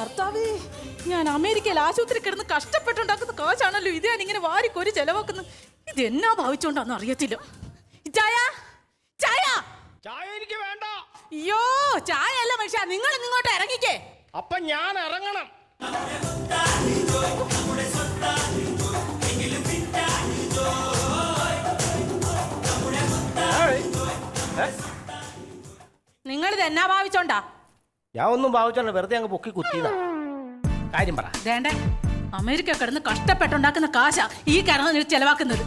ഭർത്താവേ, ഞാൻ അമേരിക്കയിൽ ആശുപത്രി കിടന്ന് കഷ്ടപ്പെട്ടുണ്ടാക്കുന്ന കാശാണല്ലോ ഇത് ഞാൻ ഇങ്ങനെ വാരിക്കൊരു ചെലവാക്കുന്നു. ഇത് എന്നാ ഭാവിച്ചോണ്ടാന്ന് അറിയത്തില്ല. ചായ ചായ ചായ എനിക്ക് വേണ്ട. അയ്യോ ചായ അല്ല മനുഷ്യ, നിങ്ങൾ ഇങ്ങോട്ട് ഇറങ്ങിക്കേ. അപ്പൊ ഞാൻ ഇറങ്ങണം. നിങ്ങളിത് എന്നാ ഭാവിച്ചോണ്ടാ? ഞാൻ ഒന്നും ഭാവിച്ചോണ്ട, വെറുതെ അങ്ങ് പൊക്കി കുത്തിയതാ. കാര്യം പറ. വേണ്ടേ, അമേരിക്ക കിടന്ന് കഷ്ടപ്പെട്ടുണ്ടാക്കുന്ന കാശാ ഈ കിടന്ന് ചെലവാക്കുന്നത്.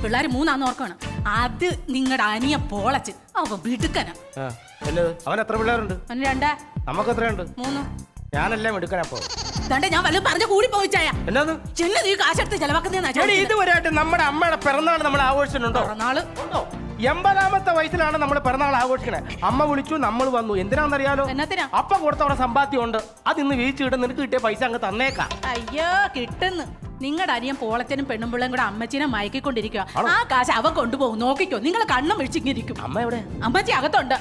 പിള്ളേർ 3 ഓർക്കണം. അത് നിങ്ങളുടെ അനിയ പോളച്ച് അവൻ വിടുക്കനാ. അവൻ എത്ര പിള്ളേരുണ്ട്? 2. നമുക്ക് എത്രയുണ്ട്? 3. ഞാനെല്ലാം എടുക്കാനപ്പോ ഞാൻ വല്ലതും പറഞ്ഞു കൂടി പോയിച്ചായ. എന്നാ ചെന്നത് ഈ കാശെടുത്ത് ചെലവാക്കുന്ന ഇതുവരെയായിട്ട് നമ്മുടെ അമ്മയുടെ പിറന്നാൾ നമ്മൾ ആഘോഷിച്ചിട്ടുണ്ടോ? പിറന്നാള് 80ാമത്തെ വയസ്സിലാണ് നമ്മൾ പിറന്നാൾ ആഘോഷിക്കണേ. അമ്മ വിളിച്ചു, നമ്മൾ വന്നു. എന്തിനാണെന്നറിയാലോ? എന്നത്തിനാ? അപ്പ കൊടുത്തവിടെ സമ്പാദ്യം ഉണ്ട്. അത് ഇന്ന് വീഴ്ച കിട്ടും. നിനക്ക് കിട്ടിയ പൈസ അങ്ങ് തന്നേക്കാം. അയ്യോ കിട്ടുന്നു. നിങ്ങളുടെ അനിയൻ പോളച്ചനും പെണ്ണുമ്പിള്ളയും കൂടെ അമ്മച്ചിനെ മയക്കിക്കൊണ്ടിരിക്കുക. ആ കാശ് അവൻ കൊണ്ടുപോകും, നോക്കിക്കോ. നിങ്ങൾ കണ്ണും വിളിച്ചിരിക്കും. അമ്മ എവിടെ? അമ്മച്ചി അകത്തുണ്ട്.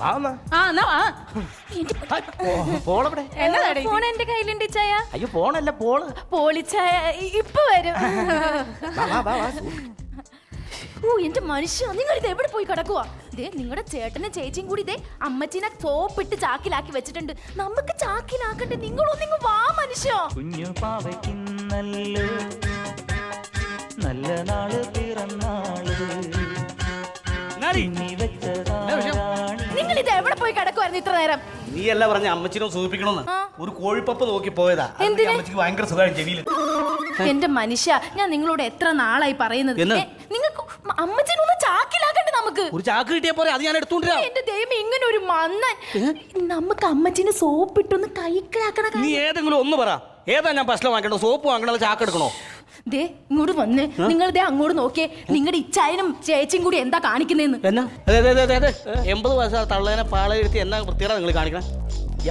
ഫോൺ എന്റെ കയ്യിലുണ്ട് ചായ. അയ്യോ ഫോണല്ല, പോള്. പോളിച്ചായ ഇപ്പൊ വരും. ഓ എന്റെ മനുഷ്യ, നിങ്ങൾ ഇത് എവിടെ പോയി കിടക്കുവാ? ദേ നിങ്ങളുടെ ചേട്ടനും ചേച്ചിയും കൂടി ഇതേ അമ്മച്ചീനെ സോപ്പിട്ട് ചാക്കിലാക്കി വെച്ചിട്ടുണ്ട്. നമുക്ക് ചാക്കിലാക്കണ്ടേ? നിങ്ങളൊന്നിങ്ങ് വാ മനുഷ്യ. കുഞ്ഞു പാവയ്ക്കുന്നല്ലോ നല്ല നാള് പിറന്നാള് നിങ്ങൾ ഇത് എവിടെ പോയി കിടക്കുവായിരുന്നു ഇത്ര നേരം? നീ അല്ല പറഞ്ഞ അമ്മച്ചിനെ സൂചിപ്പിക്കണമെന്ന്. ഒരു കോഴിപ്പപ്പ് നോക്കി പോയതാ. അമ്മച്ചിക്ക് ഭയങ്കര സുഖമായി ചെവിയിൽ. എന്റെ മനുഷ്യ, ഞാൻ നിങ്ങളോട് എത്ര നാളായി പറയുന്നത്. നിങ്ങൾക്ക് അമ്മച്ചിനൊന്ന് ചാക്കിലാക്കണ്ടേ? നമുക്ക് ഒരു ചാക്ക് കിട്ടിയ പോലെ അത് ഞാൻ എടുത്തോണ്ടിരാ. എന്റെ ദൈവം, ഇങ്ങനെ ഒരു മന്നൻ. നമുക്ക് അമ്മച്ചിനെ സോപ്പിട്ടൊന്ന് കൈക്കിലാക്കണ. നീ ഏതെങ്കിലും ഒന്ന് പറ. ഏതാ ഞാൻ ബസ്സിൽ വാങ്ങിക്കണോ? സോപ്പ് വാങ്ങണോ? ചാക്ക് എടുക്കണോ? ദേ ഇങ്ങോട്ട് വന്ന് നിങ്ങൾ ദേ അങ്ങോട്ട് നോക്കിയേ. നിങ്ങളുടെ ഇച്ചായനും ചേച്ചിയും കൂടി എന്താ കാണിക്കുന്നേന്ന്? എന്നാ 80 വയസ്സാ തള്ളേനെ പാളയിരുത്തി എന്നാ വൃത്തിയാണ് നിങ്ങൾ കാണിക്കണം?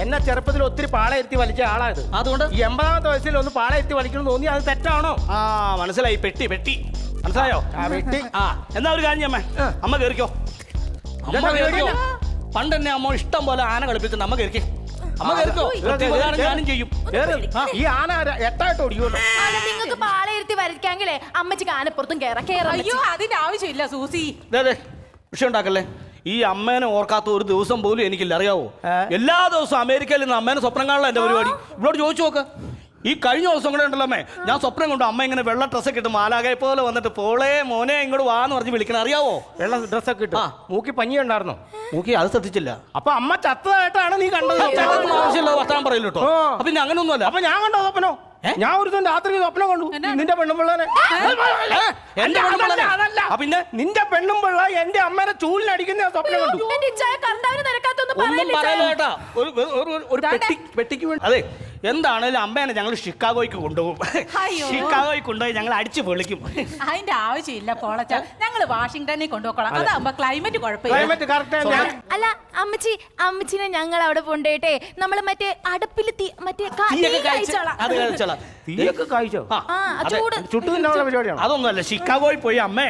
എന്നെ ചെറുപ്പത്തിൽ ഒത്തിരി പാളയിരുത്തി വലിച്ച ആളായത്. അതുകൊണ്ട് 80ാമത്തെ വയസ്സിൽ ഒന്ന് പാളയിരുത്തി വലിക്കണം തോന്നി. അത് തെറ്റാണോ? മനസ്സിലായി. പെട്ടി മനസ്സിലായോ? വെട്ടി. എന്നാ ഒരു കാര്യം അമ്മ, അമ്മ കേറിക്കോ. അമ്മ കേറിക്കോ. പണ്ട് എന്നെ അമ്മ ഇഷ്ടം പോലെ ആന കളിപ്പിച്ചിട്ട് അമ്മ കേറിക്കേ. അമ്മ കേറിക്കോ. ഞാനും ചെയ്യും. ഈ ആന 8ആയിട്ട് ഓടിക്കുമല്ലോ. നിങ്ങൾക്ക് പാളയിരുത്തി വരയ്ക്കാങ്കിലേ അമ്മച്ചിക്ക് ആനപ്പുറത്തും കേറാം. അയ്യോ അതിന്റെ ആവശ്യമില്ല സൂസി. വിഷയം ഉണ്ടാക്കല്ലേ. ഈ അമ്മേനെ ഓർക്കാത്ത ഒരു ദിവസം പോലും എനിക്കില്ല, അറിയാവോ? എല്ലാ ദിവസവും അമേരിക്കയിൽ നിന്ന് അമ്മേനെ സ്വപ്നം കാണാൻ എന്റെ പരിപാടി. ഇവരോട് ചോദിച്ചു നോക്ക്. ഈ കഴിഞ്ഞ ദിവസം കൂടെ ഉണ്ടല്ലോ അമ്മേ, ഞാൻ സ്വപ്നം കൊണ്ട് അമ്മ ഇങ്ങനെ വെള്ള ഡ്രസ്സൊക്കെ ഇട്ട് മാലാകെ പോലെ വന്നിട്ട് പോളെ മോനെ ഇങ്ങോട്ട് വാന്ന് പറഞ്ഞ് വിളിക്കണം, അറിയാവോ? വെള്ള ഡ്രസ്സൊക്കെ ഇട്ട് മൂക്കി പഞ്ഞി ഉണ്ടായിരുന്നോ? മൂക്കി അത് ശ്രദ്ധിച്ചില്ല. അപ്പൊ അമ്മ ചത്തതായിട്ടാണ് നീ കണ്ടത്. ആവശ്യമില്ല വർത്താനം പറയില്ല കേട്ടോ. പിന്നെ അങ്ങനെയൊന്നുമല്ല. അപ്പൊ ഞാൻ കണ്ടോ സ്വപ്നോ? ഞാൻ ഒരു രാത്രി സ്വപ്നം കണ്ടു. നിന്റെ പെണ്ണുമ്പിള്ളനെ. പിന്നെ നിന്റെ പെണ്ണുമ്പിള്ള എന്റെ അമ്മേനെ ചൂലിനടിക്കുന്ന സ്വപ്നം കണ്ടു. ഒന്നും പറയല്ലോ കേട്ടാ. ഒരു പെട്ടിക്ക് വേണ്ടി. അതെ, എന്താണേലും അമ്മേനെ ഞങ്ങൾ ഷിക്കാഗോയ്ക്ക് കൊണ്ടുപോകും. ഷിക്കാഗോയ്ക്ക് കൊണ്ടുപോയി ഞങ്ങൾ അടിച്ചു പൊളിക്കും. അതിന്റെ ആവശ്യമില്ല പോളച്ച, ഞങ്ങള് വാഷിംഗ്ടണിൽ കൊണ്ടുപോകണം. അതാകുമ്പോ ക്ലൈമറ്റ് കുഴപ്പമില്ല. അല്ല അമ്മച്ചിനെ ഞങ്ങൾ അവിടെ കൊണ്ടുപോയിട്ടെ നമ്മള് മറ്റേ അടുപ്പിൽ മറ്റേ തീയൊക്കെ കഴിച്ചോ? ചുട്ടു തിന്നാനുള്ള പരിപാടിയാണ്. അതൊന്നുമല്ല, ഷിക്കാഗോയിൽ പോയി അമ്മേ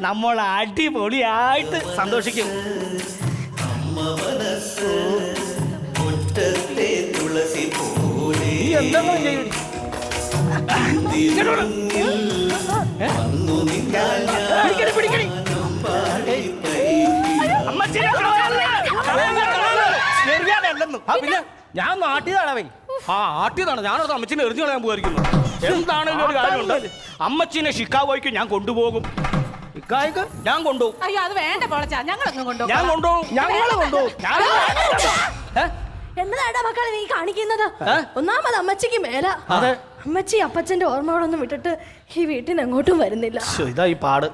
നമ്മൾ അടിപൊളിയായിട്ട് സന്തോഷിക്കും. പിന്നെ ഞാൻ നാട്ടിയതാണവൻ. ആട്ടിയതാണ്. ഞാനത് അമ്മച്ചിനെ എറിഞ്ഞു കളയാൻ പോയിരിക്കുന്നു. എന്താണെങ്കിലും ഒരു കാര്യമുണ്ട്, അമ്മച്ചിനെ ഷിക്കാഗോയ്ക്ക് ഞാൻ കൊണ്ടുപോകും. ഞാൻ കൊണ്ടുപോകും. അയ്യോ അത് വേണ്ട പോളച്ച, ഞങ്ങളൊന്നും കൊണ്ടുപോകും. ഞാൻ കൊണ്ടുപോകും. ഞങ്ങൾ കൊണ്ടുപോകും. എന്നതാടാ മക്കളെ നീ കാണിക്കുന്നത്? ഒന്നാമത് അമ്മച്ചിക്ക് മേല. അമ്മച്ചി അപ്പച്ചന്റെ ഓർമ്മകളൊന്നും വിട്ടിട്ട് ഈ വീട്ടിന് എങ്ങോട്ടും വരുന്നില്ല. ഇതാ ഈ പാട്.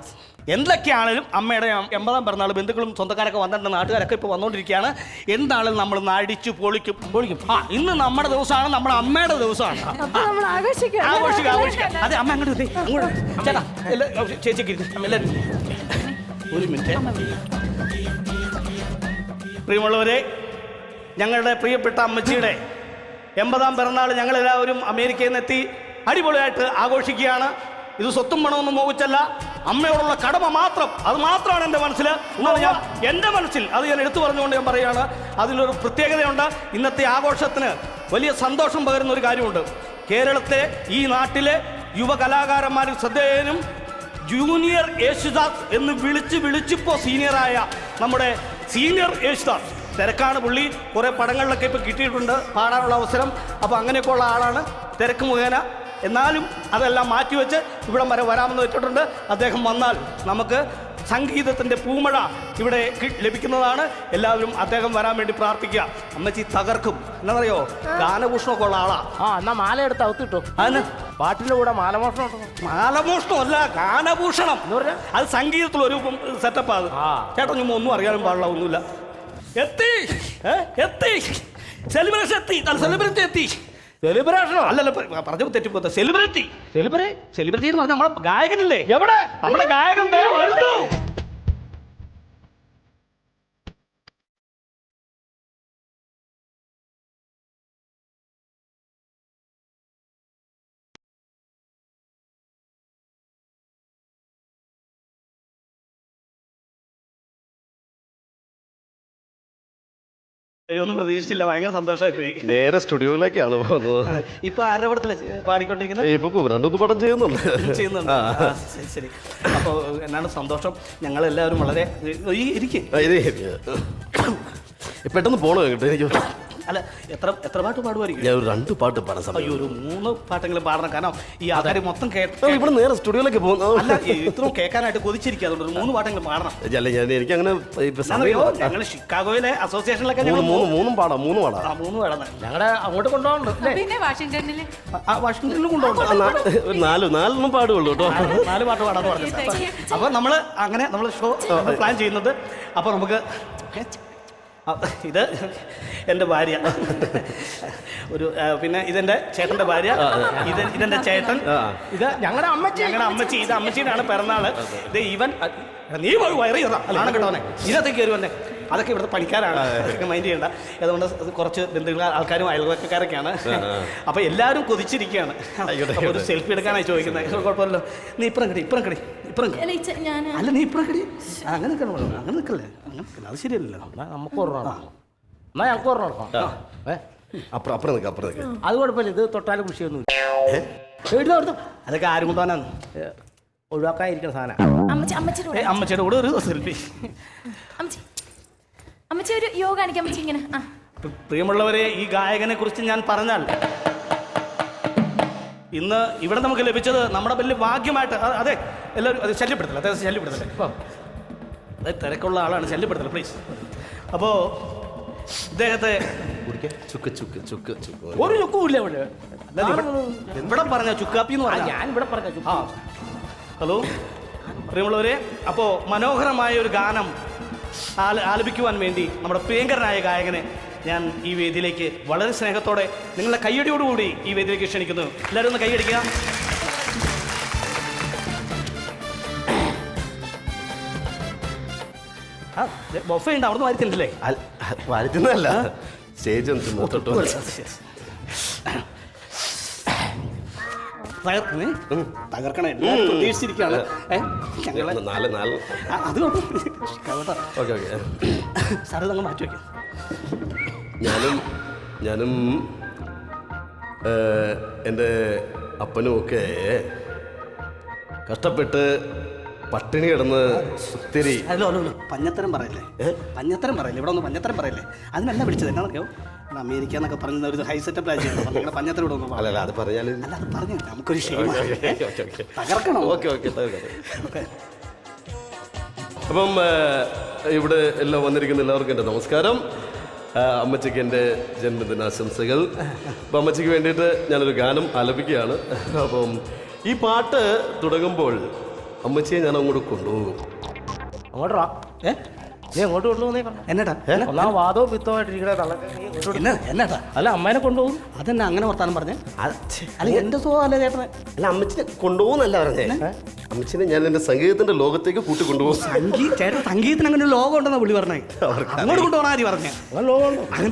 എന്തൊക്കെയാണെങ്കിലും അമ്മയുടെ 80ാം പിറന്നാൾ ബന്ധുക്കളും സ്വന്തക്കാരൊക്കെ വന്നിട്ട് നാട്ടുകാരൊക്കെ ഇപ്പോൾ വന്നുകൊണ്ടിരിക്കുകയാണ്. എന്താണെങ്കിലും നമ്മൾ അടിച്ചു പൊളിക്കും. ഇന്ന് നമ്മുടെ ദിവസമാണ്, നമ്മുടെ അമ്മയുടെ ദിവസമാണ്. ആഘോഷിക്കാം. അതെ അമ്മ അങ്ങോട്ട് ചേട്ടാ ചേച്ചിക്ക് എല്ലാവരും ഒരു മിനിറ്റ്. പ്രിയമുള്ളവരെ, ഞങ്ങളുടെ പ്രിയപ്പെട്ട അമ്മച്ചിയുടെ 80ാം പിറന്നാൾ ഞങ്ങളെല്ലാവരും അമേരിക്കയിൽ നിന്നെത്തി അടിപൊളിയായിട്ട് ആഘോഷിക്കുകയാണ്. ഇത് സ്വത്തും പണമൊന്നും മോഹിച്ചല്ല, അമ്മയോടുള്ള കടമ മാത്രം. അത് മാത്രമാണ് എൻ്റെ മനസ്സിൽ. എൻ്റെ മനസ്സിൽ അത് ഞാൻ എടുത്തു പറഞ്ഞുകൊണ്ട് ഞാൻ പറയുകയാണ്. അതിലൊരു പ്രത്യേകതയുണ്ട്. ഇന്നത്തെ ആഘോഷത്തിന് വലിയ സന്തോഷം പകരുന്ന ഒരു കാര്യമുണ്ട്. കേരളത്തെ ഈ നാട്ടിലെ യുവ കലാകാരന്മാർ ശ്രദ്ധേയനും ജൂനിയർ യേശുദാസ് എന്ന് വിളിച്ചിപ്പോൾ സീനിയറായ നമ്മുടെ സീനിയർ യേശുദാസ്. തിരക്കാണ് പുള്ളി, കുറേ പടങ്ങളിലൊക്കെ ഇപ്പോൾ കിട്ടിയിട്ടുണ്ട് പാടാനുള്ള അവസരം. അപ്പോൾ അങ്ങനെയൊക്കെ ഉള്ള ആളാണ്, തിരക്ക് മുഖേന. എന്നാലും അതെല്ലാം മാറ്റിവെച്ച് ഇവിടം വരെ വരാമെന്ന് വെച്ചിട്ടുണ്ട്. അദ്ദേഹം വന്നാൽ നമുക്ക് സംഗീതത്തിൻ്റെ പൂമഴ ഇവിടെ ലഭിക്കുന്നതാണ്. എല്ലാവരും അദ്ദേഹം വരാൻ വേണ്ടി പ്രാർത്ഥിക്കുക. അമ്മച്ചി തകർക്കും. എന്നറിയോ, ഗാനഭൂഷണമൊക്കെ ഉള്ള ആളാ. എന്നാ മാല എടുത്ത് അകത്തിട്ടോ. അതിന് പാട്ടിന്റെ കൂടെ മാലമോഷണം. മാലമോഷണമല്ല, ഗാനഭൂഷണം. അത് സംഗീതത്തിലൊരു സെറ്റപ്പാണ്. ചേട്ടൻ ചുമ്മാ ഒന്നും അറിയാനും പാടില്ല, ഒന്നുമില്ല. എത്തി സെലിബ്രേഷൻ എത്തി. സെലിബ്രിറ്റി എത്തി. സെലിബ്രേഷനോ? അല്ലല്ല, പറഞ്ഞു തെറ്റിപ്പോ. സെലിബ്രിറ്റി എന്ന് പറഞ്ഞാൽ നമ്മളെ ഗായകനില്ലേ? എവിടെ? നമ്മുടെ ഗായകൻ വരുന്നു. ഒന്നും പ്രതീക്ഷിച്ചില്ല, ഭയങ്കര സന്തോഷമായി. നേരെ സ്റ്റുഡിയോയിലേക്കാണ് പോകുന്നത്. ഇപ്പൊ ആരുടെ പടത്തില പാടിക്കൊണ്ടിരിക്കുന്നത്? ഇപ്പൊ രണ്ടു പടം ചെയ്യുന്നുണ്ട്. ശരി. അപ്പൊ എന്നാണ് സന്തോഷം. ഞങ്ങളെല്ലാവരും വളരെ പെട്ടെന്ന് പോണോ കേട്ടോ. എനിക്ക് അല്ല, എത്ര പാട്ട് പാടുമായിരിക്കും? ഞാൻ ഒരു 2 പാട്ട് പാടാൻ സമയം. അയ്യോ, ഒരു 3 പാട്ടെങ്കിലും പാടണം. കാരണം ഈ ആൾക്കാർ മൊത്തം ഇവിടെ നേരെ സ്റ്റുഡിയോയിലേക്ക് പോകുന്നു. അല്ല, ഇത്രയും കേൾക്കാനായിട്ട് കൊതിച്ചിരിക്കുക. അതുകൊണ്ട് 3 പാട്ടെങ്കിലും പാടണം. അല്ല, എനിക്ക് അങ്ങനെ ഞങ്ങൾ ഷിക്കാഗോയിലെ അസോസിയേഷനിലൊക്കെ 3 പാടാം. 3 പാടാം. ഞങ്ങളുടെ അങ്ങോട്ട് കൊണ്ടുപോകണ്ട. പിന്നെ വാഷിംഗ്ടണിൽ വാഷിംഗ്ടണിലും കൊണ്ടുപോകണം. 4 പാടുള്ളൂ കേട്ടോ. 4 പാട്ട് പാടാന്ന് പറഞ്ഞത്. അപ്പൊ നമ്മള് ഷോ പ്ലാൻ ചെയ്യുന്നത്. അപ്പൊ നമുക്ക് ഇത് എൻ്റെ ഭാര്യ, ഒരു പിന്നെ ഇതെൻ്റെ ചേട്ടൻ്റെ ഭാര്യ, ഇതെൻ്റെ ചേട്ടൻ, ഇത് ഞങ്ങളുടെ അമ്മച്ചി. ഇത് അമ്മച്ചിയുടെ പിറന്നാള്. ഇത് ഇവൻ നീ വയറി ആണ് കേട്ടോനെ. ഇതിനകത്തേക്ക് കയറി വന്നെ. അതൊക്കെ ഇവിടുത്തെ പണിക്കാരാണ്, മൈൻഡ് ചെയ്യേണ്ട. അതുകൊണ്ട് കുറച്ച് ബന്ധുക്കൾ, ആൾക്കാരും അയൽവക്കക്കാരൊക്കെയാണ്. അപ്പൊ എല്ലാവരും കൊതിച്ചിരിക്കുകയാണ്. ഒരു സെൽഫി എടുക്കാനായി ചോദിക്കുന്നത്. കുഴപ്പമില്ലല്ലോ, നീ ഇപ്പുറം കടി. അല്ല, നീ ഇപ്പുറം കടി. അങ്ങനെ നിൽക്കല്ലേ, അത് ശരിയല്ലല്ലോ. നമുക്ക് എന്നാ ഞങ്ങൾക്ക് ഓർമ്മ. അപ്പുറം നിൽക്കാം. അത് കുഴപ്പമില്ല, ഇത് തൊട്ടാലും കൃഷിയൊന്നും. അതൊക്കെ ആരും കൊണ്ടുപോകാനാണ്, ഒഴിവാക്കാതിരിക്കുന്ന സാധനം. അമ്മച്ചിയുടെ കൂടെ ഒരു സെൽഫി. അമ്മച്ചി ഒരു യോഗ കാണിക്കാം അമ്മച്ചി ഇങ്ങനെ. പ്രിയമുള്ളവരെ, ഈ ഗായകനെ കുറിച്ച് ഞാൻ പറഞ്ഞാൽ, ഇന്ന് ഇവിടെ നമുക്ക് ലഭിച്ചത് നമ്മുടെ വലിയ ഭാഗ്യമായിട്ട്. അതെ, എല്ലാവരും അത് ശല്യപ്പെടുത്തല്ലേ. അതെ, തിരക്കുള്ള ആളാണ്, ശല്യപ്പെടുത്തല്ലേ പ്ലീസ്. അപ്പോൾ ഇദ്ദേഹത്തെ ഒരു ചുക്കുമില്ല ഇവിടെ. ഇവിടെ പറഞ്ഞ ചുക്കാപ്പി എന്ന് പറഞ്ഞാൽ ഞാൻ ഇവിടെ പറഞ്ഞ. ഹലോ പ്രിയമുള്ളവരെ, അപ്പോൾ മനോഹരമായ ഒരു ഗാനം ആലപിക്കുവാൻ വേണ്ടി നമ്മുടെ പ്രിയങ്കരനായ ഗായകനെ ഞാൻ ഈ വേദിയിലേക്ക് വളരെ സ്നേഹത്തോടെ നിങ്ങളുടെ കയ്യടിയോടുകൂടി ഈ വേദിയിലേക്ക് ക്ഷണിക്കുന്നു. എല്ലാവരും ഒന്ന് കൈയടിക്കുക. ബൊഫേ ഉണ്ട്, അവിടുന്ന് വാരിത്തില്ലേ? വാരിത്തിന്നല്ല, സ്റ്റേജ് തകർക്കണേ, പ്രതീക്ഷിച്ചിരിക്കുകയാണ്. അത് സാറ് അങ്ങ് മാറ്റി വയ്ക്കും. ഞാനും എൻ്റെ അപ്പനും ഒക്കെ കഷ്ടപ്പെട്ട് പട്ടിണി കിടന്ന് ഒത്തിരി. അല്ലോ പഞ്ഞത്തരം പറയല്ലേ, ഇവിടെ ഒന്ന് പഞ്ഞത്തരം പറയല്ലേ. അതിനല്ല വിളിച്ചത്. എന്നാണെന്നോ, അമേരിക്ക എന്നൊക്കെ പറഞ്ഞ ഒരു ഹൈ സെറ്റപ്പ് രാജ്യമാണ്. പഞ്ഞത്തരം ഇവിടെ ഒന്നും അല്ല, അത് പറഞ്ഞാൽ അത് പറഞ്ഞു നമുക്കൊരു തകർക്കണം. അപ്പം ഇവിടെ എല്ലാം വന്നിരിക്കുന്ന എല്ലാവർക്കും എൻ്റെ നമസ്കാരം. അമ്മച്ചിക്ക് എൻ്റെ ജന്മദിനാശംസകൾ. അപ്പം അമ്മച്ചിക്ക് വേണ്ടിയിട്ട് ഞാനൊരു ഗാനം ആലപിക്കുകയാണ്. അപ്പം ഈ പാട്ട് തുടങ്ങുമ്പോൾ അമ്മച്ചിയെ ഞാൻ അങ്ങോട്ട് കൊണ്ടുപോകും. അങ്ങോട്ടാ നീ അങ്ങോട്ട് കൊണ്ടുപോകുന്നേ. എന്നാ ഒന്നാം വാദവും പിത്തമായിട്ടിരിക്കണേ. എന്നാ അല്ല, അമ്മേനെ കൊണ്ടുപോകും. അതെന്നെ അങ്ങനെ വർത്താനം പറഞ്ഞേ. അല്ല, എൻ്റെ സുഖം അല്ലേ ചേട്ടനെ? അല്ല, അമ്മച്ചിനെ കൊണ്ടുപോകുന്നല്ല പറഞ്ഞേ. അമ്മച്ചിനെ ഞാൻ എൻ്റെ സംഗീതത്തിന്റെ ലോകത്തേക്ക് കൂട്ടി കൊണ്ടുപോകും. ചേട്ടൻ സംഗീതത്തിന് അങ്ങനെ ഒരു ലോകം ഉണ്ടെന്നാ പുള്ളി പറഞ്ഞേ. അങ്ങോട്ട് കൊണ്ടുപോകണ ആര് പറഞ്ഞേ? അങ്ങനെ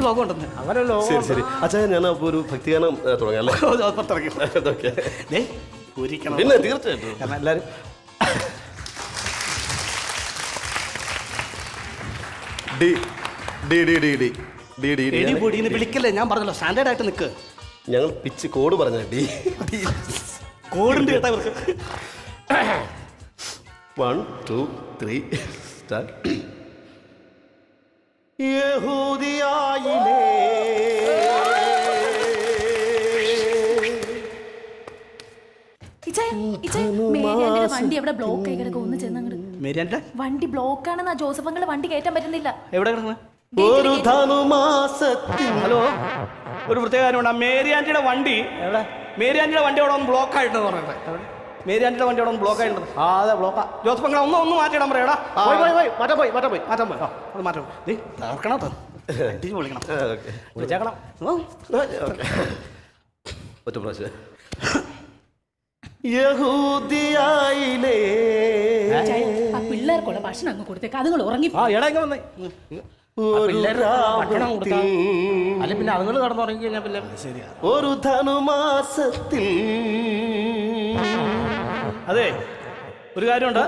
ലോകം ഉണ്ടെന്ന്. അങ്ങനെ ലോകം. ശരി അച്ഛാ, ഞാൻ അപ്പോൾ ഒരു ഭക്തിഗാനം തുടങ്ങാം. പിന്നെ തീർച്ചയായിട്ടും കാരണം എല്ലാവരും D D D D D D D D എടി പൊടിന്ന് വിളിക്കല്ലേ, ഞാൻ പറഞ്ഞല്ലോ സ്റ്റാൻഡേർഡ് ആയിട്ട് നിൽക്ക്. ഞങ്ങൾ പിച്ച് കോഡ് പറഞ്ഞ ഡി കോടുണ്ട് കേട്ടാ ഇവർക്ക്. 1 2 3 സ്റ്റാർട്ട്. യഹൂദിയായിലേ മേരിയാന്റെ വണ്ടി എവിടെ ബ്ലോക്ക് ആയി കിടക്കും? ഒന്ന് ചെന്നങ്ങോട്ട്. മേരിയാൻ്റെ വണ്ടി ബ്ലോക്ക് ആണെന്നാ ജോസഫ് അങ്കിള് വണ്ടി കയറ്റാൻ പറ്റുന്നില്ല. എവിടെ കിടക്കുന്നത്? ഒരു ധനുമാസത്തിൽ. ഹലോ, ഒരു പ്രത്യേക കാര്യമുണ്ട്. ആ മേരിയാൻറ്റിയുടെ വണ്ടി എവിടെ? മേരിയാൻറ്റിയുടെ വണ്ടി അവിടെ ഒന്ന് ബ്ലോക്ക് ആയിട്ടെന്ന് പറഞ്ഞത്. മേരിയാൻറ്റിയുടെ വണ്ടി അവിടെ ഒന്ന് ബ്ലോക്ക് ആയിട്ടുണ്ട്. ആ അതെ ബ്ലോക്കാ. ജോസഫ് അങ്കിൾ ഒന്ന് മാറ്റിയിടാൻ പറയാടാ. മാറ്റാൻ പോയി മാറ്റാൻ പോയി. അത് മാറ്റം. നീ തകർക്കണം കേട്ടോ. അടിച്ച് പൊളിക്കണം. വിളിച്ചേക്കണം. ഒറ്റ പ്രാവശ്യം. യഹൂദിയായിലേ. ആ പിള്ളേർക്കുള്ള ഭക്ഷണം അങ്ങ് കൊടുത്തേക്ക്, അതുങ്ങൾ ഉറങ്ങി. ആ എടാ ഇങ്ങനെ വന്നേ. ഭക്ഷണം കൊടുത്താ അല്ല പിന്നെ അതുങ്ങൾ കടന്നുറങ്ങി കഴിഞ്ഞാൽ പിന്നെ ശരിയാ. ഒരു ധനുമാസത്തിൽ. അതെ, ഒരു കാര്യമുണ്ട്.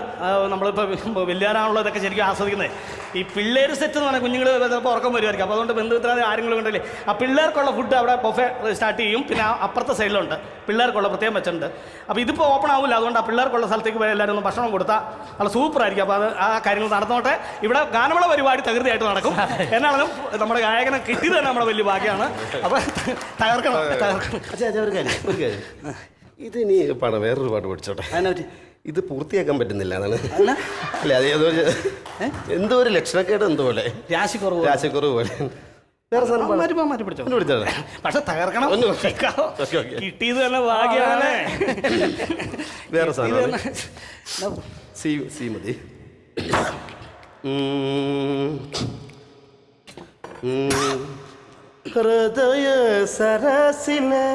നമ്മളിപ്പോൾ വലിയാനാണല്ലോ ഇതൊക്കെ ശരിക്കും ആസ്വദിക്കുന്നത്. ഈ പിള്ളേർ സെറ്റ് എന്ന് പറഞ്ഞാൽ കുഞ്ഞുങ്ങൾ ചിലപ്പോൾ ഉറക്കം വരുമായിരിക്കും. അപ്പോൾ അതുകൊണ്ട് ബന്ധുമിത്ര ആരെങ്കിലും ഉണ്ടല്ലേ, ആ പിള്ളേർക്കുള്ള ഫുഡ് അവിടെ ബൊഫെ സ്റ്റാർട്ട് ചെയ്യും. പിന്നെ അപ്പുറത്തെ സൈഡിലുണ്ട് പിള്ളേർക്കുള്ള പ്രത്യേകം വെച്ചിട്ടുണ്ട്. അപ്പോൾ ഇതിപ്പോൾ ഓപ്പൺ ആവില്ല. അതുകൊണ്ട് ആ പിള്ളേർക്കുള്ള സ്ഥലത്തേക്ക് പോയി എല്ലാവരും ഒന്ന് ഭക്ഷണം കൊടുത്താൽ നല്ല സൂപ്പറായിരിക്കും. അപ്പോൾ അത് ആ കാര്യങ്ങൾ നടന്നോട്ടെ. ഇവിടെ ഗാനമേള പരിപാടി തകൃതിയായിട്ട് നടക്കും. എന്നാലും നമ്മുടെ ഗായകനെ കിട്ടിയത് തന്നെ നമ്മുടെ വലിയ ഭാഗ്യമാണ്. അപ്പോൾ തകർക്കണം. ഒരു കാര്യം ഇത് ഇനി പാടാം. വേറൊരു പാട്ട് പഠിച്ചോട്ടെ. അതിനെ ഇത് പൂർത്തിയാക്കാൻ പറ്റുന്നില്ല എന്നാണ്. അല്ല അത് എന്തോ ഒരു ലക്ഷണക്കേട് എന്തോ പോലെ, രാശിക്കുറവ് പോലെ. വേറെ സാധനം മാറ്റി പിടിച്ചോ. പിടിച്ചോട്ടെ. പക്ഷെ തകർക്കണം. ഓക്കെ. കിട്ടിയത് തന്നെ ഭാഗ്യമാണ്. വേറെ സാധനം സി മതി. ഹൃദയ സരസിലെ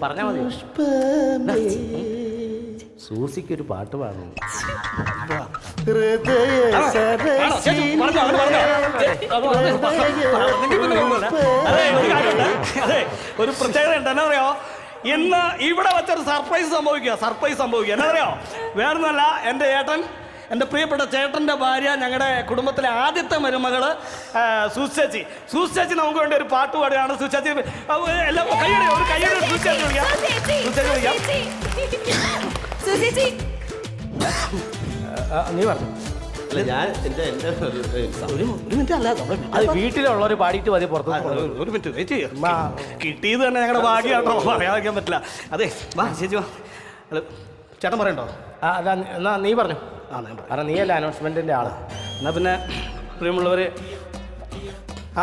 പറഞ്ഞാ മതി. സൂസിക്കൊരു പാട്ട് പാടും. ഒരു പ്രത്യേകത ഉണ്ട്. എന്നാ പറയാ, ഇന്ന് ഇവിടെ വെച്ചൊരു സർപ്രൈസ് സംഭവിക്കുക. എന്നാ പറയാ, വേറൊന്നുമല്ല, എൻ്റെ പ്രിയപ്പെട്ട ചേട്ടൻ്റെ ഭാര്യ, ഞങ്ങളുടെ കുടുംബത്തിലെ ആദ്യത്തെ മരുമകള് സൂസേച്ചി നമുക്ക് വേണ്ടി ഒരു പാട്ട് പാടുകയാണ്. സൂസേച്ചി എല്ലാം കൈയ്യടി, ഒരു കൈയ്യടി സൂസേച്ചി വിളിക്കാം. നീ പറഞ്ഞു. അല്ല ഞാൻ എൻ്റെ ഒരു മിനിറ്റ് അല്ല, അത് വീട്ടിലുള്ളവർ പാടിയിട്ട് മതി. പുറത്ത് ഒരു മിനിറ്റ് വെയിറ്റ് ചെയ്യാം. കിട്ടിയത് തന്നെ ഞങ്ങളുടെ ഭാഗ്യമാട്ടോ, പറയാതിരിക്കാൻ പറ്റില്ല. അതെ, വാ ചേച്ചി വാ. അല്ല ചേട്ടൻ പറയണ്ടോ? അതാ എന്നാ നീ പറഞ്ഞു. ഞാൻ പറയാം. കാരണം നീയല്ല അനൗൺസ്മെന്റിന്റെ ആള്. എന്നാൽ പിന്നെ പ്രിയമുള്ളവർ,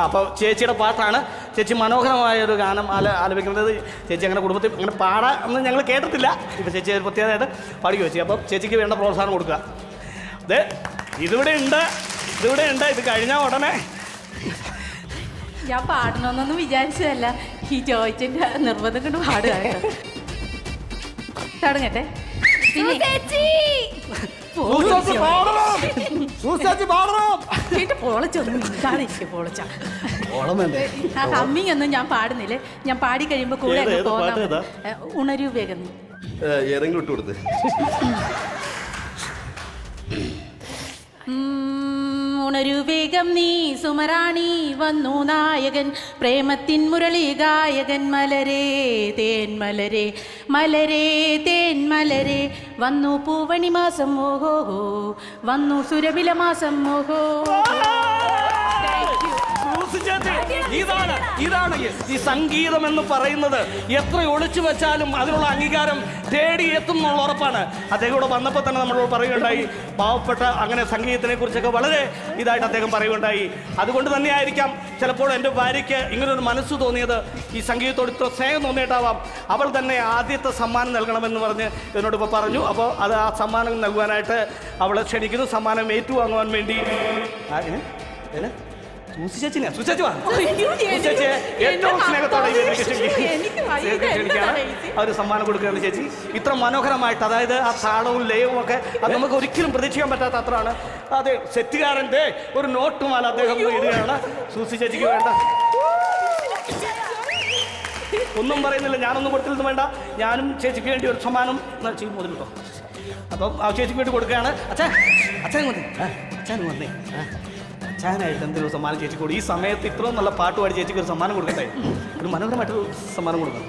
അപ്പോൾ ചേച്ചിയുടെ പാട്ടാണ്. ചേച്ചി മനോഹരമായ ഒരു ഗാനം ആലപിക്കുന്നത്. ചേച്ചി അങ്ങനെ കുടുംബത്തിൽ അങ്ങനെ പാടാന്ന് ഞങ്ങൾ കേട്ടിട്ടില്ല. ഇപ്പോൾ ചേച്ചി പ്രത്യേകമായിട്ട് പാടിക്കുക ചേച്ചി. അപ്പോൾ ചേച്ചിക്ക് വേണ്ട പ്രോത്സാഹനം കൊടുക്കുക. അതെ, ഇതിവിടെ ഉണ്ട്. ഇത് കഴിഞ്ഞാൽ ഉടനെ ഞാൻ പാടണമെന്നൊന്നും വിചാരിച്ചതല്ല, ഈ ജോയിച്ചിന്റെ നിർബന്ധം കൊണ്ട് പാടുക. തുടങ്ങട്ടെ. ഹമ്മിങ് ഒന്നും ഞാൻ പാടുന്നില്ല. ഞാൻ പാടി കഴിയുമ്പോ കൂടെ ഉണരൂ വേഗം. ഏതെങ്കിലും ഇട്ട് കൊടുത്ത്. ഉണരൂ വേഗം നീ സുമറാണി, വന്നു നായകൻ പ്രേമത്തിൻ മുരളി ഗായകൻ. മലരേ തേൻ മലരേ, മലരേ തേൻ മലരേ, വന്നു പൂവണി മാസം ഓഹോ, വന്നു സുരഭില മാസം ഓഹോ. ഇതാണ് ഈ സംഗീതം എന്ന് പറയുന്നത്. എത്ര ഒളിച്ചു വെച്ചാലും അതിനുള്ള അംഗീകാരം തേടി എത്തും എന്നുള്ള ഉറപ്പാണ്. അദ്ദേഹം ഇവിടെ വന്നപ്പോൾ തന്നെ നമ്മളോട് പറയുകയുണ്ടായി, പാവപ്പെട്ട അങ്ങനെ സംഗീതത്തിനെ കുറിച്ചൊക്കെ വളരെ ഇതായിട്ട് അദ്ദേഹം പറയുകയുണ്ടായി. അതുകൊണ്ട് തന്നെയായിരിക്കാം ചിലപ്പോൾ എൻ്റെ ഭാര്യയ്ക്ക് ഇങ്ങനൊരു മനസ്സ് തോന്നിയത്. ഈ സംഗീതത്തോട് ഇത്ര സ്നേഹം തോന്നിയിട്ടാവാം. അവൾ തന്നെ ആദ്യത്തെ സമ്മാനം നൽകണമെന്ന് പറഞ്ഞ് എന്നോട് ഇപ്പോൾ പറഞ്ഞു. അപ്പോൾ അത് ആ സമ്മാനം നൽകുവാനായിട്ട് അവളെ ക്ഷണിക്കുന്നു. സമ്മാനം ഏറ്റുവാങ്ങുവാൻ വേണ്ടി ഏറ്റവും സ്നേഹത്തോടെ അവർ സമ്മാനം കൊടുക്കുകയാണ് ചേച്ചി. ഇത്ര മനോഹരമായിട്ട്, അതായത് ആ താളവും ലയവും ഒക്കെ അത് നമുക്ക് ഒരിക്കലും പ്രതീക്ഷിക്കാൻ പറ്റാത്ത അത്രയാണ്. അതെ, സെറ്റുകാരൻ്റെ ഒരു നോട്ടുമാല അദ്ദേഹം ഇടുകയാണ് സൂസി ചേച്ചിക്ക് വേണ്ട. ഒന്നും പറയുന്നില്ല, ഞാനൊന്നും കൊടുത്തില്ലെന്ന് വേണ്ട. ഞാനും ചേച്ചിക്ക് വേണ്ടി ഒരു സമ്മാനം ചെയ്യും. മുതൽ കേട്ടോ, അപ്പം ആ ചേച്ചിക്ക് വേണ്ടി കൊടുക്കുകയാണ്. അച്ഛൻ അച്ഛൻ വന്നേ, അച്ഛൻ വന്നേ. അച്ഛനായിട്ട് എന്തൊരു സമ്മാനം ചേച്ചി കൂടി ഈ സമയത്ത് ഇത്രയും നല്ല പാട്ട് പാടി ചേച്ചിക്ക് ഒരു സമ്മാനം കൊടുക്കട്ടെ, ഒരു മനോഹരമായിട്ടൊരു സമ്മാനം കൊടുക്കണം.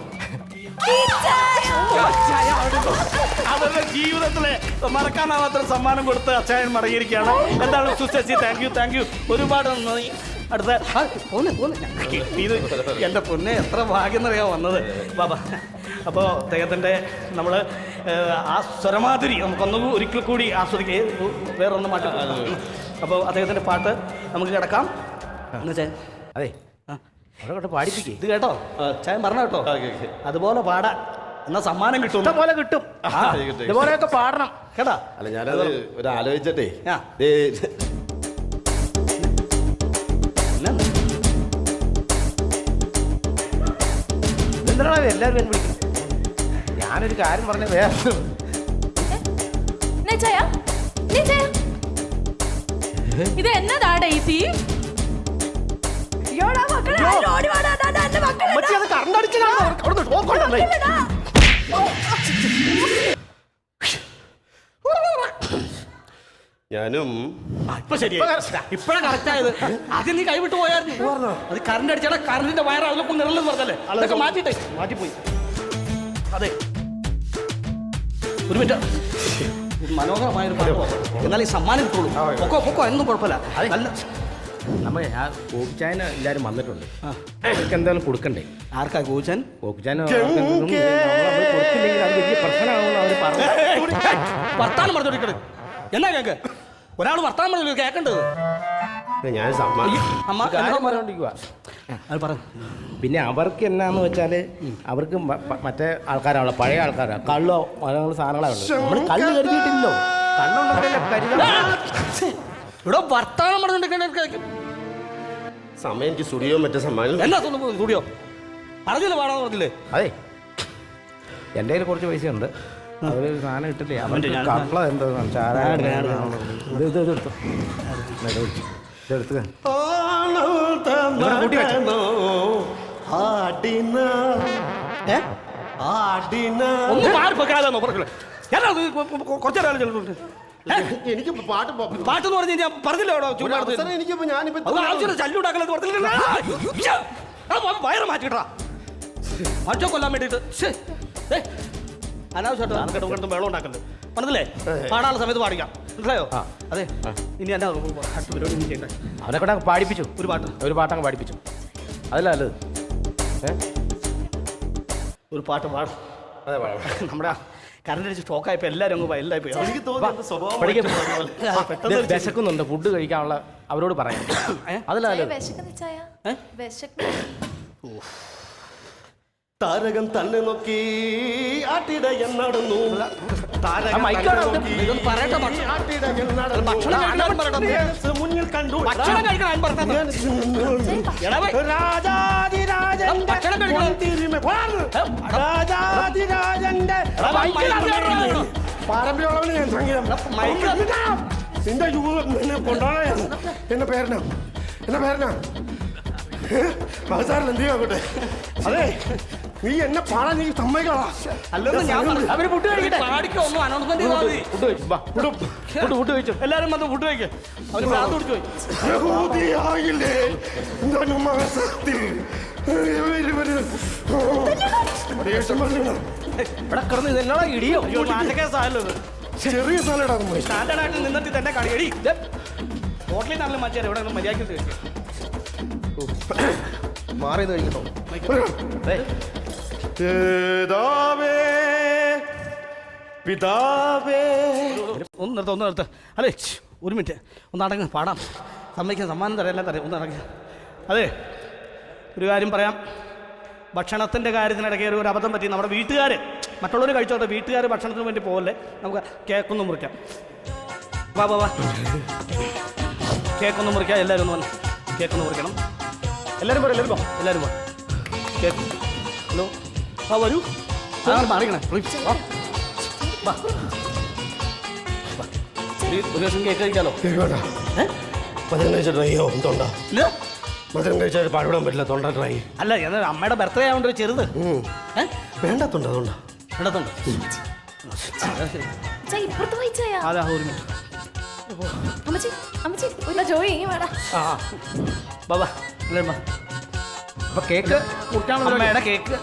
അവരുടെ ജീവിതത്തിലെ മറക്കാനാവാത്തൊരു സമ്മാനം കൊടുത്ത് അച്ഛൻ മടങ്ങിയിരിക്കുകയാണ്. എന്താണ് സുശേഷി, താങ്ക് യു ഒരുപാട് നന്ദി. അടുത്ത ഇത് എൻ്റെ പൊന്നെ എത്ര ഭാഗ്യം എന്നറിയാൻ വന്നത് ബാബ. അപ്പോൾ അദ്ദേഹത്തിൻ്റെ നമ്മൾ ആ സ്വരമാധുരി നമുക്കൊന്നും ഒരിക്കൽ കൂടി ആസ്വദിക്കുക, വേറൊന്നും മാറ്റി. അപ്പോൾ അദ്ദേഹത്തിൻ്റെ പാട്ട് നമുക്ക് കിടക്കാം എന്നുവെച്ചാൽ അതെ അവിടെ പാടിപ്പിക്കേ. ഇത് കേട്ടോ ചായ പറഞ്ഞ കേട്ടോ, അതുപോലെ പാടാ എന്നാ സമ്മാനം കിട്ടും. പോലെ കിട്ടും. ഇതുപോലെയൊക്കെ പാടണം കേട്ടാ. അല്ല ഞാനത് ഒരു ആലോചിച്ചിട്ടേ ആ. എന്തിനാണ് എല്ലാവരും എന്നെ വിളിക്കുന്നത്? ഞാനൊരു കാര്യം പറഞ്ഞ വേറെ ഇത് എന്നതാ ഡേസി? അമ്മച്ചി അത് കറണ്ടടിച്ചതാണ്. അവിടുന്ന് ടോക്കുണ്ടല്ലേ? ഞാനും ഇപ്പൊ ശരിയായി, ഇപ്പഴാ കറക്റ്റ് ആയത്. ആദ്യം നീ കൈവിട്ട് പോയായിരുന്നു. അത് കറണ്ട് അടിച്ചാൽ കറണ്ടിന്റെ വയർ അതിലൊക്കെ നിറലെന്ന് പറഞ്ഞല്ലേ, അതൊക്കെ മാറ്റിട്ടെ മാറ്റിപ്പോയി. അതെ ഒരു മിനിറ്റ്, മനോഹരമായൊരു പാട്ട്. എന്നാൽ ഈ സമ്മാനം കിട്ടുള്ളൂ. പൊക്കോ എന്നും കുഴപ്പമില്ല. നല്ല നമ്മൾ ആ കോപ്പിച്ചായന് എല്ലാവരും വന്നിട്ടുണ്ട്. അവർക്ക് എന്തായാലും കൊടുക്കണ്ടേ? ആർക്കാ കോച്ചാൻ? കോപ്പിച്ചാന് കൊടുത്തില്ലെങ്കിൽ അത് വലിയ പ്രശ്നമാകുമെന്ന് അവർ പറഞ്ഞു. വർത്താനം പറഞ്ഞോടിക്കണേ എന്നാ കേക്ക്, ഒരാൾ വർത്താനം പറഞ്ഞു കേൾക്കേണ്ടത്. ഞാൻ സമ്മാനം അമ്മ കാര്യം പറഞ്ഞോണ്ടിരിക്കുക. അത് പറ. പിന്നെ അവർക്ക് എന്നാന്ന് വെച്ചാല് അവർക്ക് മറ്റേ ആൾക്കാരാണല്ലോ, പഴയ ആൾക്കാരാണ്. കള്ളോ മലയാള സാധനങ്ങളാണ്. നമ്മൾ കള്ള് കരുതിയിട്ടില്ലല്ലോ. കണ്ണുണ്ടല്ലോ കരുതാ. ഇവിടെ വർത്താനം പറഞ്ഞോണ്ടിരിക്കണ സമയം എനിക്ക് സ്റ്റുഡിയോ മറ്റേ സമ്മാനം എന്നാ സ്റ്റുഡിയോ പറഞ്ഞില്ലേ, പാടാന്ന് പറഞ്ഞില്ലേ? അതെ എൻ്റെ കയ്യിൽ കുറച്ച് പൈസ ഉണ്ട്. അവരൊരു സാധനം ഇട്ടില്ലേ, അവൻ്റെ കള്ള എന്തോ എനിക്ക് പാട്ട് പാട്ടെന്ന് പറഞ്ഞു ഞാൻ പറഞ്ഞില്ലോ എനിക്കിപ്പോ ഞാനിപ്പോ ചല്ലുണ്ടാക്കലെന്ന് പറഞ്ഞില്ല. വയറ് മാറ്റിട്ടാ മറ്റോ കൊല്ലാൻ വേണ്ടിട്ട് അനാവശ്യമായിട്ട് കിടന്ന് വെള്ളം ഉണ്ടാക്കല്ലേ. മനസ്സിലേ, പാടാനുള്ള സമയത്ത് പാടിക്കാം. മനസ്സിലായോ? അതെ. ഇനി എന്നാ അടുത്ത പരിപാടി ഒന്നും ചെയ്യണ്ടേ? അവനെ കൂടെ പാടിപ്പിച്ചു. ഒരു പാട്ടങ്ങ് പാടിപ്പിച്ചു. അതല്ല നല്ലത്. ഒരു പാട്ട് പാടും. നമ്മുടെ കറണ്ട് അടിച്ച് സ്റ്റോക്കായപ്പോ എല്ലാവരും അങ്ങ് വയലിലായി പോയി. എനിക്ക് തോന്നുന്നു സ്വഭാവം പെട്ടെന്ന് വിശക്കുന്നുണ്ട്, ഫുഡ് കഴിക്കാനുള്ള അവരോട് പറയാം. അതല്ല നല്ലത്. താരകം തന്നെ നോക്കി ആട്ടിടയൻ നടന്നു. മുന്നിൽ കണ്ടു രാജാതിരാജന്റെ പാരമ്പര്യമുള്ളവന് ഞാൻ സംഗീതം നിന്റെ എന്നെ കൊണ്ടാണ്. എന്നെ പേരനാ മഹസാറിൽ എന്ത് ചെയ്യാട്ടെ. അതെ നീ എന്നെ പാടാൻ നീ സമ്മതിക്കടാ. എല്ലാരും വന്ന് ഫുഡ് കഴിക്കും. ഇവിടെ കിടന്ന് ഇതെന്നോടാ ഇടിയോ? കേസായല്ലോ ഇത്. ചെറിയ സ്ഥലം സ്റ്റാൻഡേർഡായിട്ട് നിന്നിട്ട് തന്നെ കളിയടി. ഹോട്ടലിൽ നിന്നാലും മറ്റേ ഇവിടെ മര്യാദ കഴിക്കും. മാറി കഴിക്കട്ടോ. പിതാവേ ഒന്ന് നിർത്ത. അല്ലേ ഒരു മിനിറ്റ് ഒന്ന് അടങ്ങ്, പാടാം. സമ്മതിക്കാൻ സമ്മാനം തരാം, എല്ലാം തരാം. ഒന്ന് അടങ്ങ്. അതെ ഒരു കാര്യം പറയാം. ഭക്ഷണത്തിൻ്റെ കാര്യത്തിനിടയ്ക്ക് ഒരു അബദ്ധം പറ്റി. നമ്മുടെ വീട്ടുകാർ മറ്റുള്ളവർ കഴിച്ചോട്ടെ, വീട്ടുകാർ ഭക്ഷണത്തിന് വേണ്ടി പോകല്ലേ. നമുക്ക് കേക്കൊന്നും മുറിക്കാം. വാ കേക്കൊന്നും മുറിക്കാം. എല്ലാവരും ഒന്ന് വന്ന് കേക്കൊന്ന് മുറിക്കണം. എല്ലാവരും പോ. കേക്ക്. ഹലോ വരൂ. മാറിക്കണേ ഒരു ദിവസം കേക്ക് കഴിക്കാലോ. മധുരം കഴിച്ച ട്രൈ ചെയ്യോ? തൊണ്ട മധുരം കഴിച്ചാൽ പാടുവിടാൻ പറ്റില്ല. തൊണ്ട ട്രൈ അല്ല, എന്നാൽ അമ്മയുടെ ബർത്ത്ഡേ ആവുകൊണ്ട് ചെറുത് വേണ്ട. തൊണ്ട വേണ്ടത്തുണ്ട്. ചായ ഇപ്പുറത്ത് പോയി ചായ. അതാ ഒരു മിനിറ്റ്. അമ്മച്ചി അമ്മച്ചി ഒരു ജോയി ഇങ്ങ് വേടാ. ആ ബാബാ അപ്പൊ കേക്ക് മുറിക്കാനുള്ള അമ്മയുടെ കേക്ക്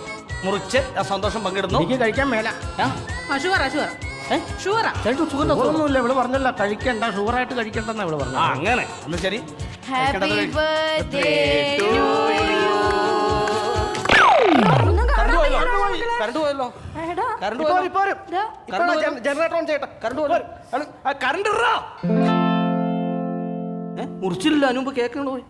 മുറിച്ച് ആ സന്തോഷം പങ്കിടുന്നു. എനിക്ക് കഴിക്കാൻ മേല. ഷുവറാ ഷുവറാ. ഒന്നുമില്ല, ഇവള് പറഞ്ഞല്ല കഴിക്കണ്ട, ഷുഗറായിട്ട് കഴിക്കണ്ടെന്നാ ഇവള് പറഞ്ഞു. ആ അങ്ങനെ ഒന്ന് ശരി. Happy birthday to you. Current പോയല്ലോ. കറണ്ട് ജനറേറ്റർ ഓൺ ചെയ്യട്ടെ. കറണ്ട് മുറിച്ചില്ല, അതിന് മുമ്പ് കേക്ക് കൊണ്ട് പോയി.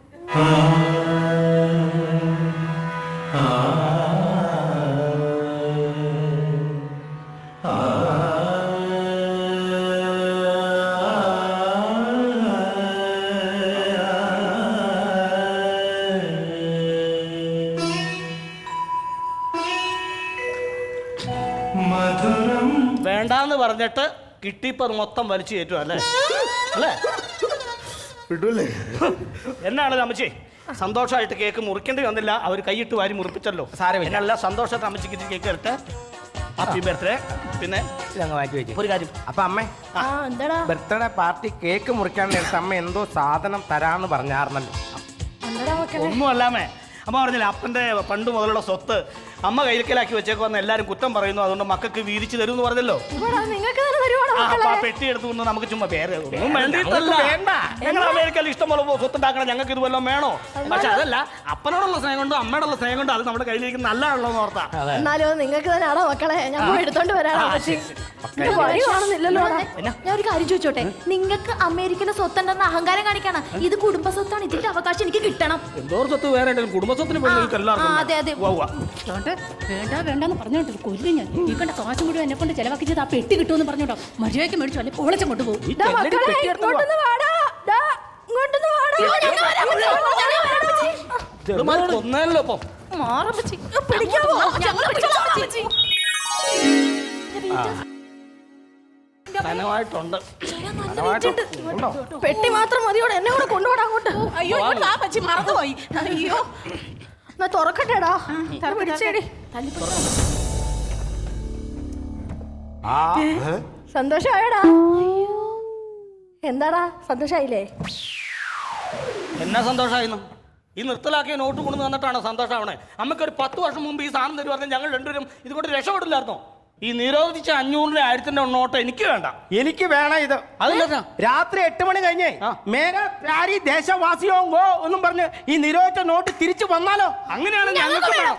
വേണ്ടാന്ന് പറഞ്ഞിട്ട് കിട്ടിയപ്പോ അത് മൊത്തം വലിച്ചു കയറ്റും അല്ലേ അല്ലേ? വിടൂല്ലേ? എന്നാണ് അമ്മച്ചി സന്തോഷമായിട്ട് കേക്ക് മുറിക്കേണ്ടി വന്നില്ല, അവർ കൈയിട്ട് വാരി മുറിപ്പിച്ചല്ലോ. സാരമില്ല. എന്നല്ല സന്തോഷത്തെ അമ്മച്ചിക്ക് ഇത്തിരി കേക്ക് എടുത്ത് ഹാപ്പി ബർത്ത്ഡേ. പിന്നെ ഇതങ്ങ് മാറ്റി വെച്ചു. ഒരു കാര്യം, അപ്പൊ അമ്മേ, എന്താടാ ബർത്ത്ഡേ പാർട്ടി കേക്ക് മുറിക്കാൻ നേരത്തെ അമ്മ എന്തോ സാധനം തരാന്ന് പറഞ്ഞാർന്നല്ലോ. എന്താടാ മക്കളെ? ഒന്നും അല്ലാമേ. അമ്മ പറഞ്ഞില്ല അപ്പൻ്റെ പണ്ട് മുതലുള്ള സ്വത്ത് അമ്മ കൈക്കലാക്കി വെച്ചേക്കുവന്ന് എല്ലാവരും കുറ്റം പറയുന്നു, അതുകൊണ്ട് മക്കൾക്ക് വീതിച്ചു തരും എന്ന് പറഞ്ഞല്ലോ. ഇവിടാ, നിങ്ങൾക്ക് തന്നെ തരുവാണോ ആ, മക്കളെ? അപ്പൊ ആ പെട്ടി എടുത്തുകൊണ്ട് നമുക്ക് ചുമ്മാ പേര് ഒന്നും വേണ്ടിയിട്ടല്ല. വേണ്ട. ഞങ്ങൾ അമേരിക്കയിൽ ഇഷ്ടം പോലെ സ്വത്തുണ്ടാക്കണം, ഞങ്ങൾക്ക് ഇത് വല്ലതും വേണോ? പക്ഷെ അതല്ല, അപ്പനോടുള്ള സ്നേഹം കൊണ്ടും അമ്മയോടുള്ള സ്നേഹം കൊണ്ടും അത് നമ്മുടെ കയ്യിലിരിക്കുന്ന നല്ലതാണല്ലോ എന്ന് ഓർത്താ. എന്നാലും നിങ്ങൾക്ക് തന്നെ ആണോ മക്കളെ? ഞാൻ പോയി എടുത്തോണ്ട് വരാനാ. വഴി കാണുന്നില്ലല്ലോ. ഞാൻ ഒരു കാര്യം ചോദിച്ചോട്ടെ, നിങ്ങൾക്ക് അമേരിക്കയിലെ സ്വത്തുണ്ടെന്ന് അഹങ്കാരം കാണിക്കണം. ഇത് കുടുംബ സ്വത്താണ്, ഇതിന്റെ അവകാശം എനിക്ക് കിട്ടണം. എന്തോ സ്വത്ത് വേറെ ഉണ്ടെങ്കിലും കുടുംബസ്വത്തിന് പെണ്ണുങ്ങൾക്ക് എല്ലാവർക്കും അതെ അതെ. വേണ്ടെന്ന് പറഞ്ഞോട്ട് കൊല്ലു ഞാൻ. ഈ കണ്ട കാശും കൂടി എന്നെ കൊണ്ട് ചെലവാക്കിച്ചത് ആ പെട്ടി കിട്ടുമെന്ന് പറഞ്ഞോട്ടോ. മര്യാദയ്ക്ക് മേടിച്ചു അല്ലെ പോളച്ചം കൊണ്ടുപോകും. ദാ മക്കളെ, ഇങ്ങോട്ടൊന്ന് വാടാ. ദാ, ഇങ്ങോട്ടൊന്ന് വാടാ. ഒന്നല്ലോ ഇപ്പൊ മാറപ്പച്ചി, പിടിക്കാവോ? ഞങ്ങളെ പിടിച്ചോളാം അമ്മച്ചി. ധനമായിട്ടുണ്ട്. പെട്ടി മാത്രം മതിയോടെ എന്നെ കൂടെ കൊണ്ടുപോടാ അങ്ങോട്ട്. അയ്യോ ആ പച്ചി മറന്നുപോയി. അയ്യോ എന്നാ തുറക്കട്ടെടാ. പിടിച്ചേടി. സന്തോഷമായോടാ? എന്താടാ സന്തോഷായില്ലേ? എന്നാ സന്തോഷമായിരുന്നു? ഈ നിർത്തലാക്കിയ നോട്ട് കൊണ്ടു വന്നിട്ടാണ് സന്തോഷമാവണേ. അമ്മയ്ക്കൊരു 10 വർഷം മുമ്പ് ഈ സാധനം തരുവായിരുന്നു, ഞങ്ങൾ രണ്ടുപേരും ഇതുകൊണ്ട് രക്ഷപ്പെടില്ലായിരുന്നോ? ഈ നിരോധിച്ച 500 1000 നോട്ട് എനിക്ക് വേണ്ട. എനിക്ക് വേണം ഇത്. അതില്ല, രാത്രി 8 മണി കഴിഞ്ഞേ മേരാ പ്യാരി ദേശവാസിയോങ്കോ എന്നും പറഞ്ഞ് ഈ നിരോധിച്ച നോട്ട് തിരിച്ചു വന്നാലോ? അങ്ങനെയാണ് ഞങ്ങൾക്ക് വേണം.